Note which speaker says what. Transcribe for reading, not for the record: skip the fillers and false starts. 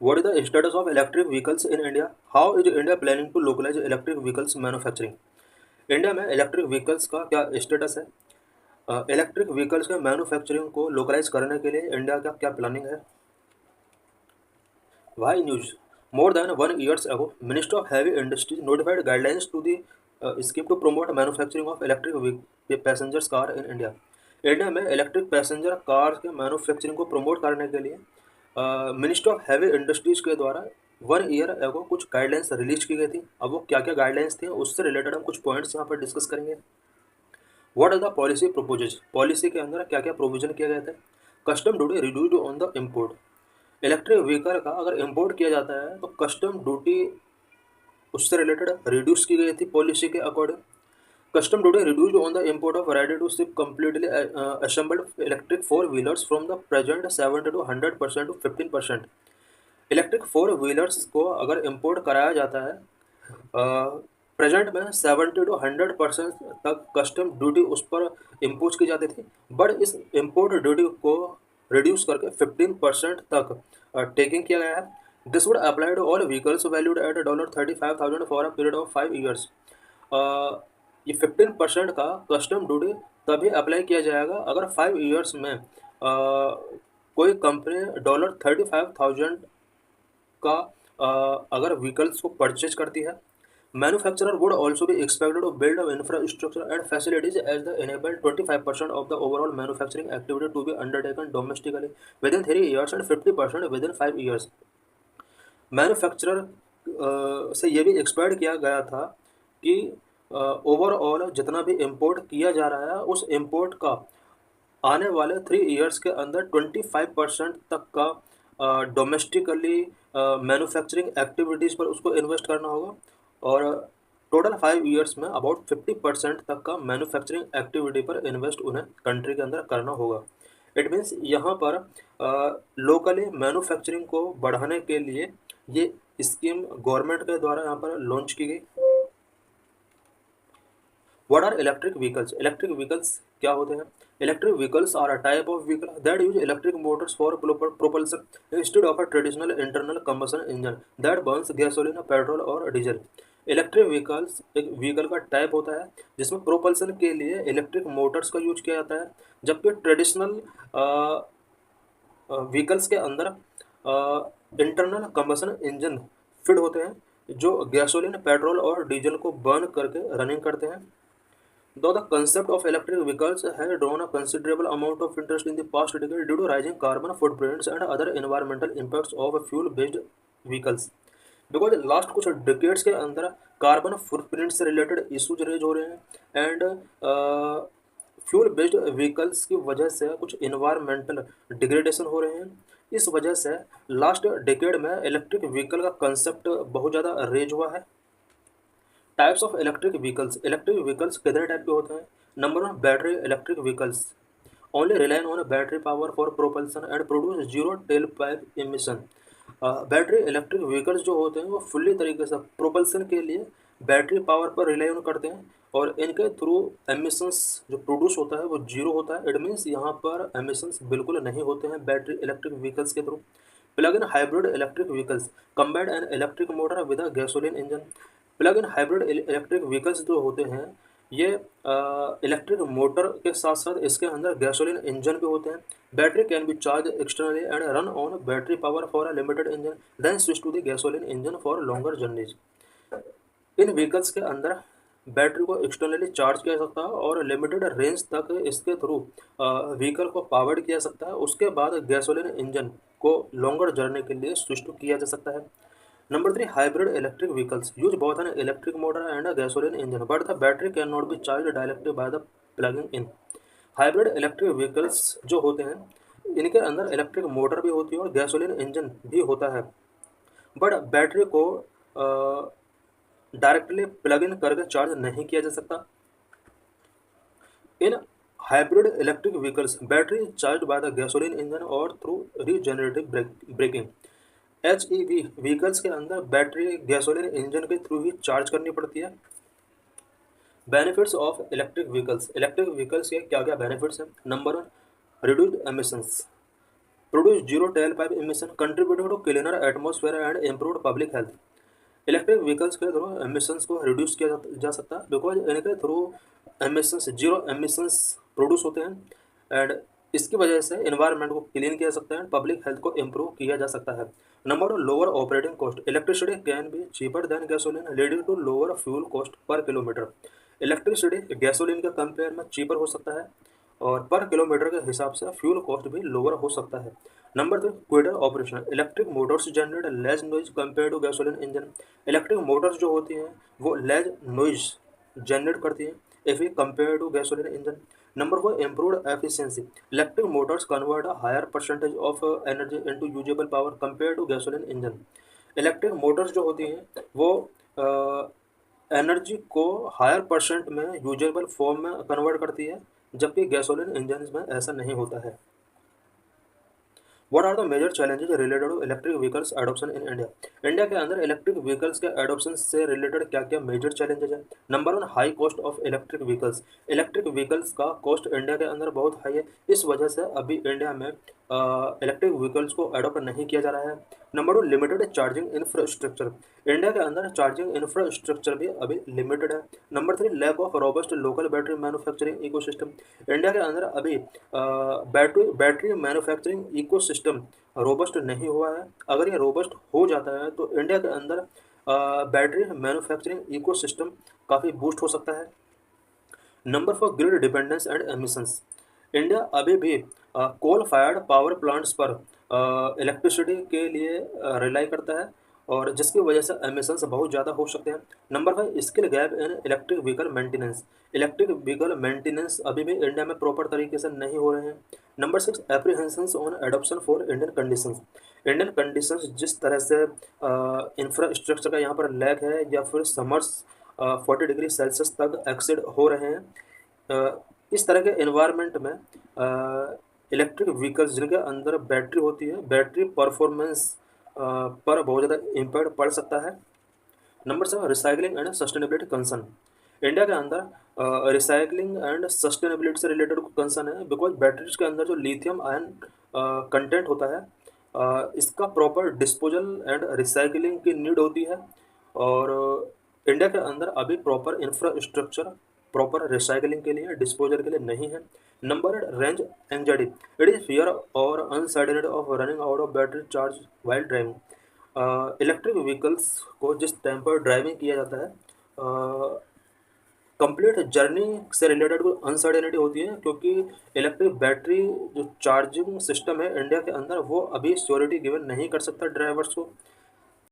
Speaker 1: What is the status of electric vehicles in India? How is India planning to localize electric vehicles manufacturing? India में electric vehicles का क्या status है? Electric vehicles के manufacturing को localize करने के लिए इंडिया का क्या प्लानिंग है? Y news more than 1 years ago, Minister of Heavy Industries notified guidelines to the scheme to promote manufacturing of electric passengers car in India. India में electric passenger car के manufacturing को promote करने के लिए ministry of heavy industries के द्वारा 1 year एगो कुछ गाइडलाइंस रिलीज की गई थी। अब वो क्या क्या गाइडलाइंस थी उससे रिलेटेड हम कुछ पॉइंट्स यहाँ पर डिस्कस करेंगे। What are the policy proposes? Policy के अंदर क्या क्या प्रोविजन किया गया था? Custom duty reduced on the import. Electric vehicle का अगर इम्पोर्ट किया जाता है तो कस्टम ड्यूटी उससे रिलेटेड रिड्यूस की गई थी पॉलिसी के according. Custom duty reduced on the import of ready to ship completely assembled electric four wheelers from the present 70 to 100% to 15%। Electric four wheelers को अगर इम्पोर्ट कराया जाता है प्रेजेंट में 70 to 100% तक कस्टम ड्यूटी उस पर इम्पोज की जाती थी, बट इस इम्पोर्ट ड्यूटी को रिड्यूस करके 15% तक टेकिंग किया गया है। This would apply to all vehicles valued at $35,000 for a period of 5 years। ये 15% का कस्टम ड्यूटी तभी अप्लाई किया जाएगा अगर 5 years में कोई कंपनी $35,000 का अगर व्हीकल्स को परचेज करती है। Manufacturer would also be expected to build infrastructure and facilities as the enable 25% of the overall manufacturing activity to be undertaken domestically within 3 years and 50% within 5 years। Manufacturer से ये भी expect किया गया था कि overall जितना भी import किया जा रहा है उस इम्पोर्ट का आने वाले 3 years के अंदर 25% तक का डोमेस्टिकली मैन्युफैक्चरिंग एक्टिविटीज़ पर उसको इन्वेस्ट करना होगा और टोटल 5 years में अबाउट 50% तक का मैन्युफैक्चरिंग एक्टिविटी पर इन्वेस्ट उन्हें कंट्री के अंदर करना होगा। इट मीन्स यहाँ पर लोकली मैन्युफैक्चरिंग को बढ़ाने के लिए ये स्कीम गवर्नमेंट के द्वारा यहाँ पर लॉन्च की गई। What are electric vehicles? Electric vehicles क्या होते हैं? Electric vehicles are a type of vehicle that use electric motors for propulsion instead of a traditional internal combustion engine that burns gasoline, petrol और diesel. Electric vehicles एक vehicle का type होता है जिसमें propulsion के लिए इलेक्ट्रिक मोटर्स का use किया जाता है, जबकि ट्रेडिशनल व्हीकल्स के अंदर इंटरनल कंबशन इंजन फिट होते हैं जो गैसोलीन, पेट्रोल और डीजल को बर्न करके रनिंग करते हैं। Though the concept of electric vehicles has drawn a considerable amount of interest in the past decade due to rising carbon footprints and other environmental impacts of fuel-based vehicles, because last कुछ decades के अंदर carbon footprint से related issues raise हो रहे हैं and fuel based vehicles की वजह से कुछ इन्वायरमेंटल डिग्रेडेशन हो रहे हैं। इस वजह से लास्ट डिकेड में इलेक्ट्रिक व्हीकल का कंसेप्ट बहुत ज़्यादा रेज हुआ है। टाइप्स ऑफ इलेक्ट्रिक व्हीकल्स कितने टाइप के होते हैं? Number 1, battery electric vehicles only relying on battery power for propulsion and produce zero tell pipe emission. Battery electric vehicles जो होते हैं वो फुल्ली तरीके से प्रोपल्सन के लिए बैटरी पावर पर रिलाई ऑन करते हैं और इनके थ्रू एमिशंस जो प्रोड्यूस होता है वो जीरो होता है। इट मीन्स यहाँ पर एमिशंस बिल्कुल नहीं होते हैं बैटरी इलेक्ट्रिक व्हीकल्स के through. Plug in hybrid electric vehicles combined an electric motor with a gasoline engine. Plug in hybrid electric vehicles जो होते हैं ये इलेक्ट्रिक मोटर के साथ साथ इसके अंदर गैसोलीन इंजन भी होते हैं। Battery can be charge externally and run on battery power for a limited engine then switch to the gasoline engine for longer journeys. इन व्हीकल्स के अंदर बैटरी को एक्सटर्नली चार्ज किया जा सकता है और लिमिटेड रेंज तक इसके थ्रू व्हीकल को पावर्ड किया जा सकता है। उसके बाद गैसोलीन इंजन को लॉन्गर जर्नी के लिए स्विच टू किया जा सकता है। Number 3, hybrid electric vehicles use both an electric motor and a gasoline engine, but the battery cannot be charged directly by the plugging in. Hybrid electric vehicles जो होते हैं इनके अंदर इलेक्ट्रिक मोटर भी होती है और गैसोलीन इंजन भी होता है, बट बैटरी को डायरेक्टली प्लग इन करके चार्ज नहीं किया जा सकता। In hybrid electric vehicles battery charge by the gasoline engine और through regenerative braking. HEV vehicles के अंदर बैटरी गैसोलीन इंजन के थ्रू ही चार्ज करनी पड़ती है। बेनिफिट्स ऑफ इलेक्ट्रिक व्हीकल्स के क्या क्या बेनिफिट्स हैं? Number 1, reduced emissions. Produce zero tell pipe emission, contributing to cleaner atmosphere and improved public health. Electric vehicles के थ्रू एमिशंस को रिड्यूस किया जा सकता है, बिकॉज इनके through emissions zero emissions produce होते हैं, एंड इसकी वजह से इन्वायरमेंट को क्लीन किया जा सकता है, पब्लिक हेल्थ को इम्प्रूव किया जा सकता है। Number 2, lower operating cost. Electricity can be cheaper than gasoline, leading to lower fuel cost per kilometre. Electricity gasoline के कंपेयर में चीपर हो सकता है, और पर किलोमीटर के हिसाब से फ्यूल कॉस्ट भी लोअर हो सकता है। Number 3, quieter operation. Electric motors generate less noise compare to gasoline engine. Electric motors जो होती हैं वो लेस नॉइज जनरेट करती हैं if we compare to gasoline engine. Number 4, improved efficiency. Electric motors convert a higher percentage of energy into usable power compare to gasoline engine. Electric motors जो होती हैं वो एनर्जी को हायर परसेंट में usable form में convert करती है, जबकि गैसोलीन इंजन में ऐसा नहीं होता है। What are the major challenges related to electric vehicles adoption in India? India के अंदर इलेक्ट्रिक व्हीकल्स के एडॉप्शन से रिलेटेड क्या क्या मेजर चैलेंजेस हैं? Number 1, high cost of electric vehicles. Electric vehicles का कॉस्ट इंडिया के अंदर बहुत हाई है, इस वजह से अभी इंडिया में इलेक्ट्रिक व्हीकल्स को अडॉप्ट नहीं किया जा रहा है। Number 2, limited charging infrastructure. India के अंदर चार्जिंग इंफ्रास्ट्रक्चर भी अभी लिमिटेड है। Number 3, lack of robust local battery manufacturing ecosystem. India के अंदर अभी बैटरी मैन्युफैक्चरिंग इकोसिस्टम रोबस्ट नहीं हुआ है। अगर ये रोबस्ट हो जाता है तो इंडिया के अंदर बैटरी मैन्युफैक्चरिंग इकोसिस्टम काफ़ी बूस्ट हो सकता है। Number 4, grid dependence and emissions. India अभी भी कोल फायर्ड पावर प्लांट्स पर इलेक्ट्रिसिटी के लिए रिलाई करता है, और जिसकी वजह से एमिशंस बहुत ज़्यादा हो सकते हैं। Number 5, skill gap in electric vehicle maintenance. Electric vehicle maintenance अभी भी इंडिया में प्रॉपर तरीके से नहीं हो रहे हैं। Number 6, apprehensions on adoption for Indian conditions. Indian conditions जिस तरह से इंफ्रास्ट्रक्चर का यहाँ पर लैक है, या फिर समर्स 40 डिग्री सेल्सियस तक एक्सीड हो रहे हैं, इस तरह के इन्वायरमेंट में इलेक्ट्रिक व्हीकल्स जिनके अंदर बैटरी होती है, बैटरी परफॉर्मेंस पर बहुत ज़्यादा इम्पैक्ट पड़ सकता है। Number 7, recycling and sustainability concern. India के अंदर रिसाइकलिंग एंड सस्टेनेबिलिटी से रिलेटेड कंसर्न है, बिकॉज बैटरीज के अंदर जो लिथियम आयन कंटेंट होता है, इसका प्रॉपर डिस्पोजल एंड रिसाइकलिंग की नीड होती है, और इंडिया के अंदर अभी प्रॉपर इंफ्रास्ट्रक्चर प्रॉपर रिसाइकलिंग के लिए, डिस्पोजल के लिए नहीं है। Number 8, range anxiety. It is fear और uncertainty of running out of battery charge while driving. Electric vehicles को जिस टाइम पर ड्राइविंग किया जाता है, कंप्लीट जर्नी से रिलेटेड कोई अनसर्टेनिटी होती है, क्योंकि इलेक्ट्रिक बैटरी जो चार्जिंग सिस्टम है इंडिया के अंदर वो अभी श्योरिटी गिवन नहीं कर सकता ड्राइवर्स को।